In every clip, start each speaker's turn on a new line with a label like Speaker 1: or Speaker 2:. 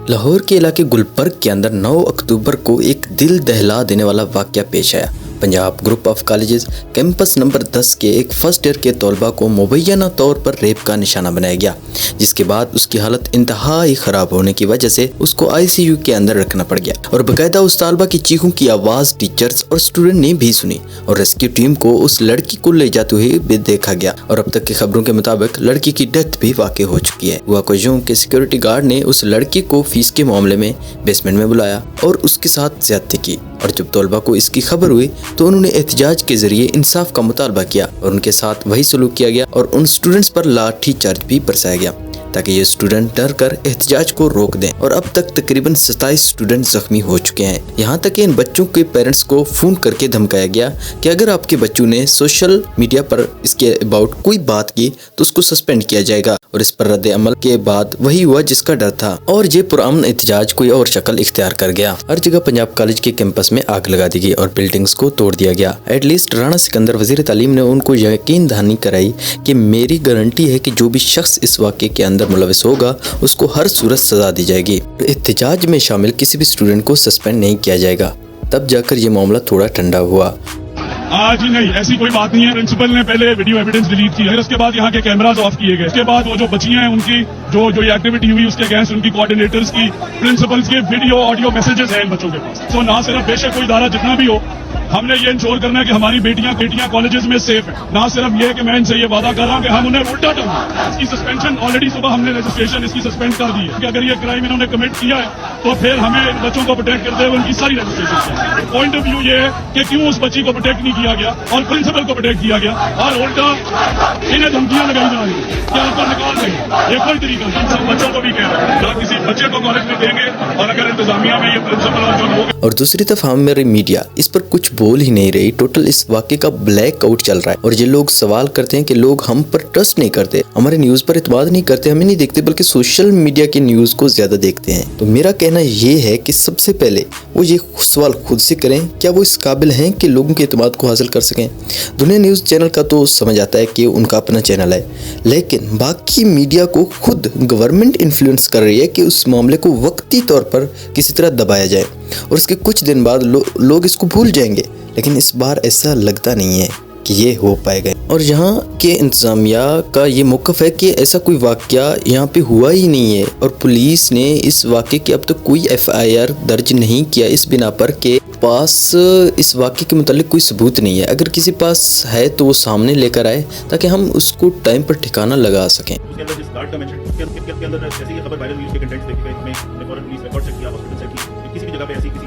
Speaker 1: लाहौर के इलाके गुलबर्ग के अंदर 9 अक्टूबर को एक दिल दहला देने वाला वाकया पेश आया। Punjab group of colleges campus number 10 के एक फर्स्ट ईयर के तलबा को मुबैना तौर पर रेप का निशाना बनाया गया, जिसके बाद उसकी हालत इंतहाई ख़राब होने की वजह से उसको ICU के अंदर रखना पड़ गया और बाकायदा उस तलबा की चीखों की आवाज़ टीचर्स और स्टूडेंट ने भी सुनी और रेस्क्यू टीम को उस लड़की को ले जाते हुए भी देखा गया और अब तक की खबरों के मुताबिक लड़की की डेथ भी वाक़ई हो चुकी है। हुआ को यूं के सिक्योरिटी गार्ड ने उस लड़की को फीस के मामले में बेसमेंट में बुलाया और उसके साथ ज्यादती की और जब तलबा को इसकी खबर हुई तो उन्होंने एहतजाज के जरिए इंसाफ का मुतालबा किया और उनके साथ वही सलूक किया गया और उन स्टूडेंट्स पर लाठी चार्ज भी बरसाया गया ताकि ये स्टूडेंट डर कर एहतजाज को रोक दें और अब तक तकरीबन 27 स्टूडेंट जख्मी हो चुके हैं। यहाँ तक कि इन बच्चों के पेरेंट्स को फोन करके धमकाया गया कि अगर आपके बच्चों ने सोशल मीडिया पर इसके अबाउट कोई बात की तो उसको सस्पेंड किया जाएगा और इस पर रद्द अमल के बाद वही हुआ जिसका डर था और ये पुरअमन एहतजाज कोई और शक्ल इख्तियार कर गया। हर जगह पंजाब कॉलेज के कैंपस में आग लगा दी गई और बिल्डिंग्स को तोड़ दिया गया। एटलीस्ट राणा सिकंदर वजीर तालीम ने उनको यकीन दहानी कराई कि मेरी गारंटी है कि जो भी शख्स इस वाक़े के अंदर मुलविस होगा उसको हर सूरत सजा दी जाएगी। एहतजाज में शामिल किसी भी स्टूडेंट को सस्पेंड नहीं किया जाएगा। तब जाकर ये मामला थोड़ा ठंडा हुआ।
Speaker 2: आज ही नहीं, ऐसी कोई बात नहीं है। प्रिंसिपल ने पहले वीडियो एविडेंस डिलीट की है, उसके बाद यहाँ के कैमरास ऑफ किए गए, उसके बाद वो जो बच्चियां हैं उनकी जो ये एक्टिविटी हुई उसके अगेंस्ट उनकी कोऑर्डिनेटर्स की प्रिंसिपल्स के वीडियो ऑडियो मैसेजेस हैं इन बच्चों के पास। तो ना सिर्फ बेशक कोई इदारा जितना भी हो, हमने ये इंश्योर करना है कि हमारी बेटियां कॉलेजेस में सेफ है। ना सिर्फ ये कि मैं इनसे ये वादा कर रहा हूँ कि हम उन्हें उल्टा दूंगा। इसकी सस्पेंशन ऑलरेडी सुबह हमने रजिस्ट्रेशन इसकी सस्पेंड कर दी है कि अगर ये क्राइम इन्होंने कमिट किया है तो फिर हमें इन बच्चों को प्रोटेक्ट करते हुए उनकी सारी रजिस्ट्रेशन। पॉइंट ऑफ व्यू ये है कि क्यों उस बच्ची को प्रोटेक्ट नहीं किया गया और प्रिंसिपल को प्रोटेक्ट किया गया और उल्टा इन्हें धमकियां लगाई जा रही है कि आपको निकाल देंगे। ये कोई तरीका नहीं। सब बच्चों को भी कह रहे हैं ना किसी बच्चे को कॉलेज में देंगे और अगर इंतजामिया में ये प्रिंसिपल और जो लोग
Speaker 1: और दूसरी तरफ हमारी मीडिया इस पर कुछ बोल ही नहीं रही। टोटल इस वाक़े का ब्लैक आउट चल रहा है और ये लोग सवाल करते हैं कि लोग हम पर ट्रस्ट नहीं करते, हमारे न्यूज़ पर इत्मीनान नहीं करते, हमें नहीं देखते बल्कि सोशल मीडिया की न्यूज़ को ज़्यादा देखते हैं। तो मेरा कहना ये है कि सबसे पहले वो ये सवाल खुद से करें, क्या वो इस काबिल हैं कि लोगों के इत्मीनान को हासिल कर सकें। दुनिया न्यूज़ चैनल का तो समझ आता है कि उनका अपना चैनल है, लेकिन बाकी मीडिया को खुद गवर्नमेंट इन्फ्लुएंस कर रही है कि उस मामले को वक्ती तौर पर किसी तरह दबाया जाए और इसके कुछ दिन बाद लोग इसको भूल जाएंगे। लेकिन इस बार ऐसा लगता नहीं है कि ये हो पाएगा और यहाँ के इंतज़ामिया का ये मौक़िफ़ है कि ऐसा कोई वाक़या यहाँ पे हुआ ही नहीं है और पुलिस ने इस वाक़े के अब तक कोई FIR दर्ज नहीं किया इस बिना पर के पास इस वाक़े के मुतालिक कोई सबूत नहीं है। अगर किसी पास है तो वो सामने लेकर आए ताकि हम उसको टाइम पर ठिकाना लगा सकें।
Speaker 3: किसी भी जगह पे ऐसी किसी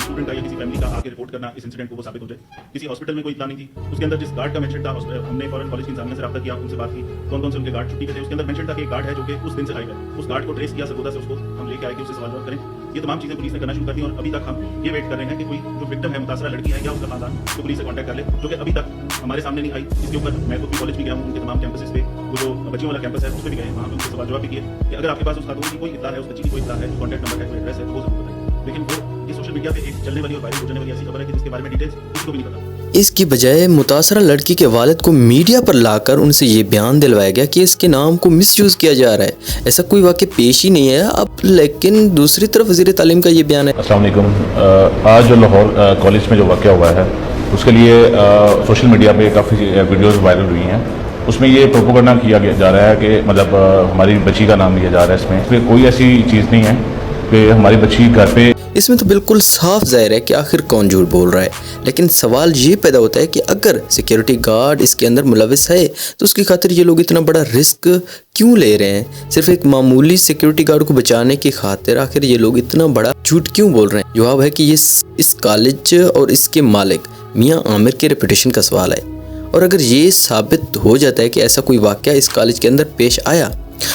Speaker 3: स्टूडेंट का या किसी फैमिली का आके रिपोर्ट करना इस इंसिडेंट को वो साबित हो जाए। किसी हॉस्पिटल में कोई इत्तला नहीं थी, उसके अंदर जिस गार्ड का मेंशन था हमने फौरन कॉलेज की इंतजामिया से रब्ता किया, उनसे बात की कौन कौन से उनके गार्ड छुट्टी पे थे। उसके अंदर मेंशन था कि एक गार्ड है जो कि उस दिन से आएगा, उस गार्ड को ट्रेस किया सरगोदा से, उसको हम लेके आए कि उससे सवाल जवाब करें। ये तमाम चीजें पुलिस ने करना शुरू कर दी और अभी तक हम ये वेट कर रहे हैं कि कोई जो विक्टिम है मुतासरा लड़की है या उसका खानदान तो पुलिस से कॉन्टैक्ट कर ले, जो कि अभी तक हमारे सामने नहीं आई। इसके ऊपर मैं खुद भी कॉलेज भी गया हूँ, उनके तमाम कैंपसेस पे वो जो बच्चियों वाला कैंपस है उस पर भी गए, वहाँ पे उनसे सवाल जवाब भी किए कि अगर आपके पास उस खातून की कोई इत्तला है, उस बच्ची की कोई इत्तला है, कॉन्टैक्ट नंबर है, कोई एड्रेस है, वो जरूर बताएं। लेकिन वो ये सोशल मीडिया पे एक चलने वाली और वायरल हो जाने वाली ऐसी खबर है कि जिसके बारे में डिटेल्स किसी को भी नहीं पता।
Speaker 1: इसकी बजाय मुतासरा लड़की के वालिद को मीडिया पर लाकर उनसे ये बयान दिलवाया गया कि इसके नाम को मिसयूज़ किया जा रहा है। ऐसा कोई वाक़या पेश ही नहीं है अब। लेकिन दूसरी तरफ वज़ीर तालीम का ये बयान है।
Speaker 4: अस्सलाम वालेकुम। आज जो लाहौर कॉलेज में जो वाक़या हुआ है उसके लिए सोशल मीडिया पे काफ़ी वीडियोज़ वायरल हुई हैं। उसमें ये प्रोपोगंडा किया जा रहा है कि मतलब हमारी बच्ची का नाम लिया जा रहा है। इसमें कोई ऐसी चीज़ नहीं है कि हमारी बच्ची घर पे।
Speaker 1: इसमें तो बिल्कुल साफ ज़ाहिर है कि आखिर कौन झूठ बोल रहा है। लेकिन सवाल ये पैदा होता है कि अगर सिक्योरिटी गार्ड इसके अंदर मुलविस है तो उसकी खातिर ये लोग इतना बड़ा रिस्क क्यों ले रहे हैं। सिर्फ एक मामूली सिक्योरिटी गार्ड को बचाने की खातिर आखिर ये लोग इतना बड़ा झूठ क्यों बोल रहे हैं। जवाब है कि ये इस कॉलेज और इसके मालिक मियाँ आमिर के रेपुटेशन का सवाल है और अगर ये साबित हो जाता है कि ऐसा कोई वाक़या इस कॉलेज के अंदर पेश आया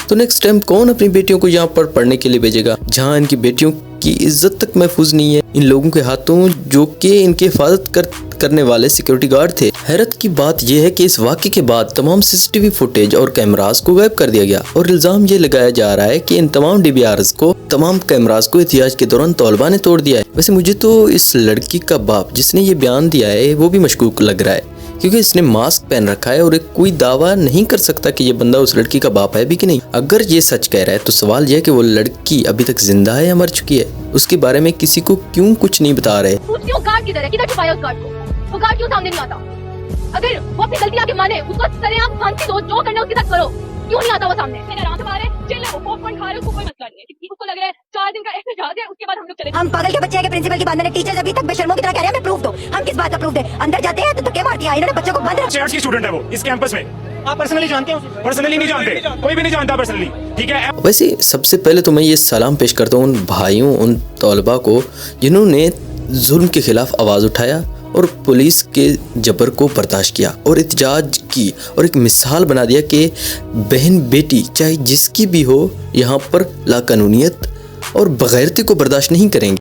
Speaker 1: तो नेक्स्ट टाइम कौन अपनी बेटियों को यहाँ पर पढ़ने के लिए भेजेगा जहाँ इनकी बेटियों की इज्जत तक महफूज नहीं है इन लोगों के हाथों जो कि इनकी हिफाजत करने वाले सिक्योरिटी गार्ड थे। हैरत की बात यह है कि इस वाक़े के बाद तमाम CCTV फुटेज और कैमरास को गायब कर दिया गया और इल्ज़ाम ये लगाया जा रहा है कि इन तमाम DVRs को तमाम कैमरास को एहतियाज के दौरान तलबा ने तोड़ दिया है। वैसे मुझे तो इस लड़की का बाप जिसने ये बयान दिया है वो भी मशकूक लग रहा है क्योंकि इसने मास्क पहन रखा है और एक कोई दावा नहीं कर सकता कि ये बंदा उस लड़की का बाप है भी कि नहीं। अगर ये सच कह रहा है तो सवाल यह है कि वो लड़की अभी तक जिंदा है या मर चुकी है, उसके बारे में किसी को क्यों कुछ नहीं बता रहे।
Speaker 5: क्यों गार्ड किधर है, किधर छुपाया उस गार्ड को, वो गार्ड क्यों सामने नहीं आता? अगर वो अपनी गलती आके माने, उसको सरेआम फांसी दो, जो करना है उसके साथ करो, क्यों नहीं आता वो सामने? मैंने आराम से मारे, चिल है वो, पॉपकॉर्न खा रहे, उसको कोई मसला नहीं है, क्योंकि उसको लग रहा है 4 दिन का एहतजाज है, उसके बाद हम लोग चले।
Speaker 6: हम पागल के बच्चे हैं कि प्रिंसिपल की बात मैंने टीचर्स अभी तक बेशर्मों की तरह कह रहे हैं हमें प्रूफ दो। हम किस बात का प्रूफ दें? अंदर जाते हैं तो धक्के मारती है, इन्होंने बच्चों को बंद रखा।
Speaker 7: चर्च की स्टूडेंट है वो इस कैंपस में। आप पर्सनली जानते हो? पर्सनली नहीं जानते, कोई भी नहीं जानता पर्सनली, ठीक है।
Speaker 1: वैसे सबसे पहले तो मैं ये सलाम पेश करता हूँ उन भाइयों, उन तलबा को जिन्होंने जुल्म के खिलाफ आवाज़ उठाया और पुलिस के जबर को बर्दाश्त किया और एहतजाज की और एक मिसाल बना दिया कि बहन बेटी चाहे जिसकी भी हो, यहाँ पर लाकानूनियत और बगैरती को बर्दाश्त नहीं करेंगे।